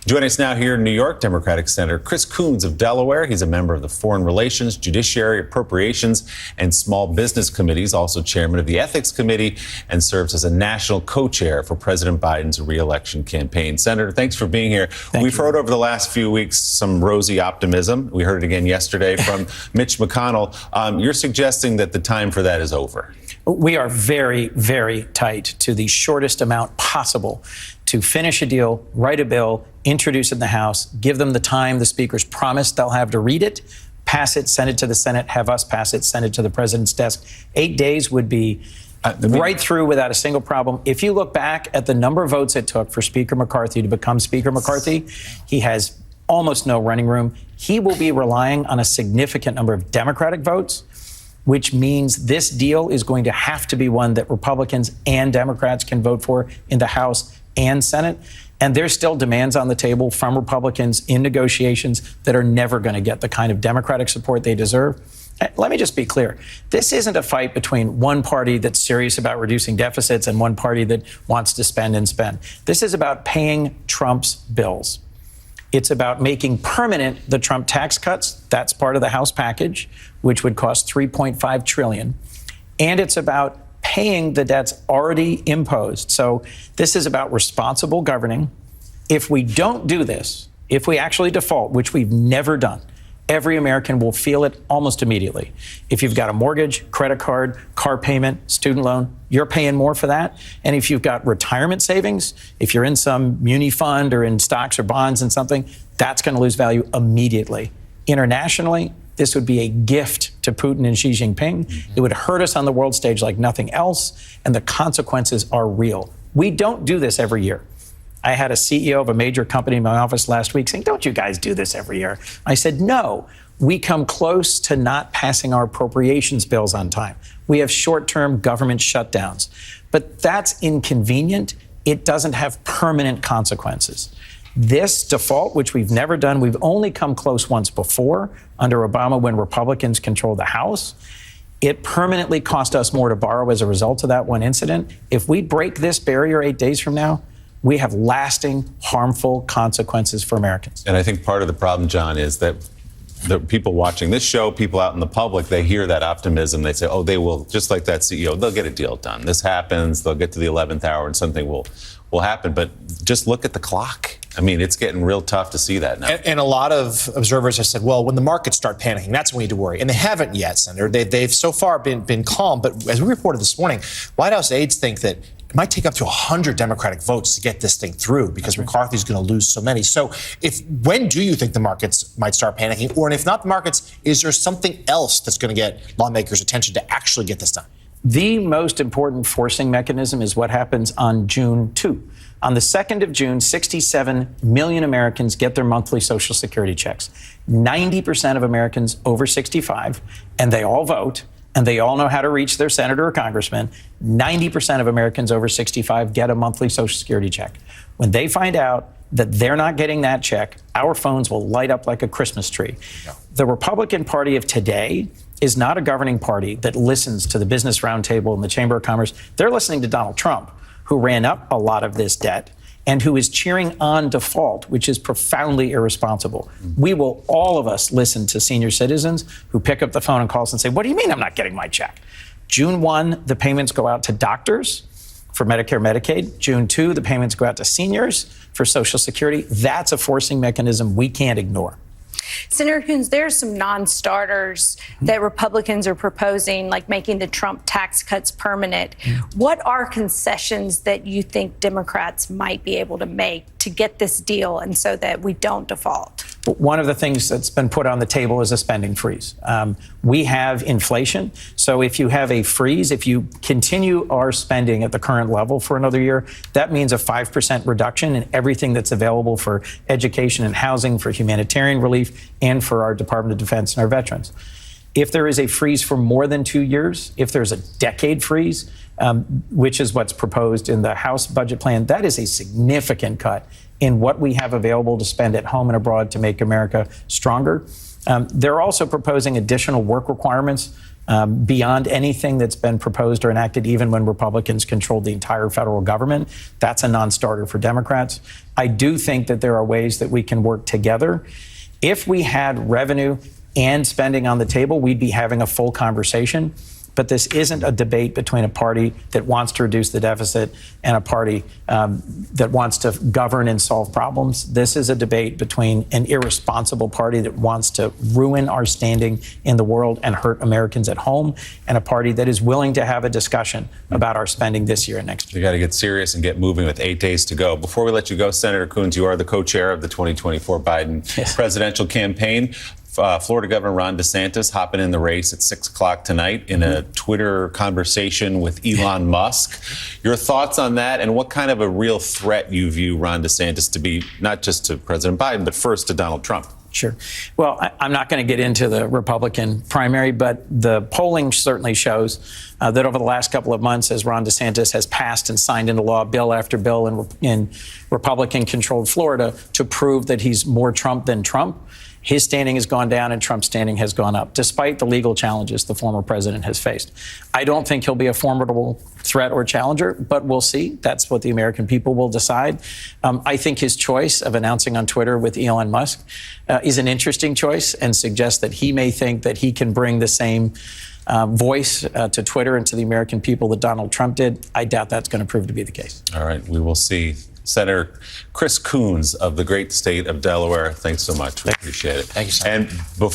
Joining us now here in New York, Democratic Senator Chris Coons of Delaware. He's a member of the Foreign Relations, Judiciary, Appropriations, and Small Business Committees, also chairman of the Ethics Committee, and serves as a national co-chair for President Biden's re-election campaign. Senator, thanks for being here. We've heard over the last few weeks some rosy optimism. We heard it again yesterday from Mitch McConnell. You're suggesting that the time for that is over. We are very, very tight to the shortest amount possible to finish a deal, write a bill, introduce it in the House, give them the time the speakers promised they'll have to read it, pass it, send it to the Senate, have us pass it, send it to the president's desk. 8 days would be right through without a single problem. If you look back at the number of votes it took for Speaker McCarthy to become Speaker McCarthy, he has almost no running room. He will be relying on a significant number of Democratic votes, which means this deal is going to have to be one that Republicans and Democrats can vote for in the House and Senate. And there's still demands on the table from Republicans in negotiations that are never going to get the kind of Democratic support they deserve. Let me just be clear. This isn't a fight between one party that's serious about reducing deficits and one party that wants to spend and spend. This is about paying Trump's bills. It's about making permanent the Trump tax cuts. That's part of the House package, which would cost $3.5 trillion. And it's about paying the debts already imposed. So this is about responsible governing. If we don't do this, if we actually default, which we've never done, every American will feel it almost immediately. If you've got a mortgage, credit card, car payment, student loan, you're paying more for that. And if you've got retirement savings, if you're in some muni fund or in stocks or bonds and something, that's going to lose value immediately. Internationally, this would be a gift to Putin and Xi Jinping. It would hurt us on the world stage like nothing else, and the consequences are real. We don't do this every year. I had a CEO of a major company in my office last week saying, "Don't you guys do this every year?" I said, "No, we come close to not passing our appropriations bills on time. We have short-term government shutdowns, but that's inconvenient. It doesn't have permanent consequences." This default, which we've never done, we've only come close once before under Obama when Republicans controlled the House. It permanently cost us more to borrow as a result of that one incident. If we break this barrier 8 days from now, we have lasting, harmful consequences for Americans. And I think part of the problem, John, is that the people watching this show, people out in the public, they hear that optimism. They say, oh, they will, just like that CEO, they'll get a deal done. This happens, they'll get to the 11th hour and something will happen. But just look at the clock. I mean, it's getting real tough to see that now. And a lot of observers have said, well, when the markets start panicking, that's when we need to worry. And they haven't yet, Senator. They've so far been calm. But as we reported this morning, White House aides think that it might take up to 100 Democratic votes to get this thing through because McCarthy's going to lose so many. So when do you think the markets might start panicking? Or, and if not the markets, is there something else that's going to get lawmakers' attention to actually get this done? The most important forcing mechanism is what happens on June 2. On the 2nd of June, 67 million Americans get their monthly Social Security checks. 90% of Americans over 65, and they all vote, and they all know how to reach their senator or congressman. 90% of Americans over 65 get a monthly Social Security check. When they find out that they're not getting that check, our phones will light up like a Christmas tree. The Republican Party of today is not a governing party that listens to the Business Roundtable and the Chamber of Commerce. They're listening to Donald Trump, who ran up a lot of this debt and who is cheering on default, which is profoundly irresponsible. We will, all of us, listen to senior citizens who pick up the phone and call us and say, what do you mean I'm not getting my check? June 1, the payments go out to doctors for Medicare, Medicaid. June 2, the payments go out to seniors for Social Security. That's a forcing mechanism we can't ignore. Senator Coons, there are some non-starters that Republicans are proposing, like making the Trump tax cuts permanent. What are concessions that you think Democrats might be able to make to get this deal and so that we don't default? One of the things that's been put on the table is a spending freeze. We have inflation. So if you have a freeze, if you continue our spending at the current level for another year, that means a 5% reduction in everything that's available for education and housing, for humanitarian relief, and for our Department of Defense and our veterans. If there is a freeze for more than 2 years, if there's a decade freeze, which is what's proposed in the House budget plan, that is a significant cut in what we have available to spend at home and abroad to make America stronger. They're also proposing additional work requirements beyond anything that's been proposed or enacted, even when Republicans controlled the entire federal government. That's a non-starter for Democrats. I do think that there are ways that we can work together. If we had revenue and spending on the table, we'd be having a full conversation. But this isn't a debate between a party that wants to reduce the deficit and a party that wants to govern and solve problems. This is a debate between an irresponsible party that wants to ruin our standing in the world and hurt Americans at home, and a party that is willing to have a discussion about our spending this year and next year. You got to get serious and get moving with 8 days to go. Before we let you go, Senator Coons, you are the co-chair of the 2024 Biden presidential campaign. Florida Governor Ron DeSantis hopping in the race at 6 o'clock tonight in a Twitter conversation with Elon Musk. Your thoughts on that, and what kind of a real threat you view Ron DeSantis to be, not just to President Biden, but first to Donald Trump? Sure. Well, I'm not going to get into the Republican primary, but the polling certainly shows that over the last couple of months, as Ron DeSantis has passed and signed into law bill after bill in Republican-controlled Florida to prove that he's more Trump than Trump, his standing has gone down and Trump's standing has gone up, despite the legal challenges the former president has faced. I don't think he'll be a formidable threat or challenger, but we'll see. That's what the American people will decide. I think his choice of announcing on Twitter with Elon Musk is an interesting choice and suggests that he may think that he can bring the same voice to Twitter and to the American people that Donald Trump did. I doubt that's going to prove to be the case. All right, we will see. Senator Chris Coons of the great state of Delaware, thanks so much. We appreciate it. Thank you, Senator. And before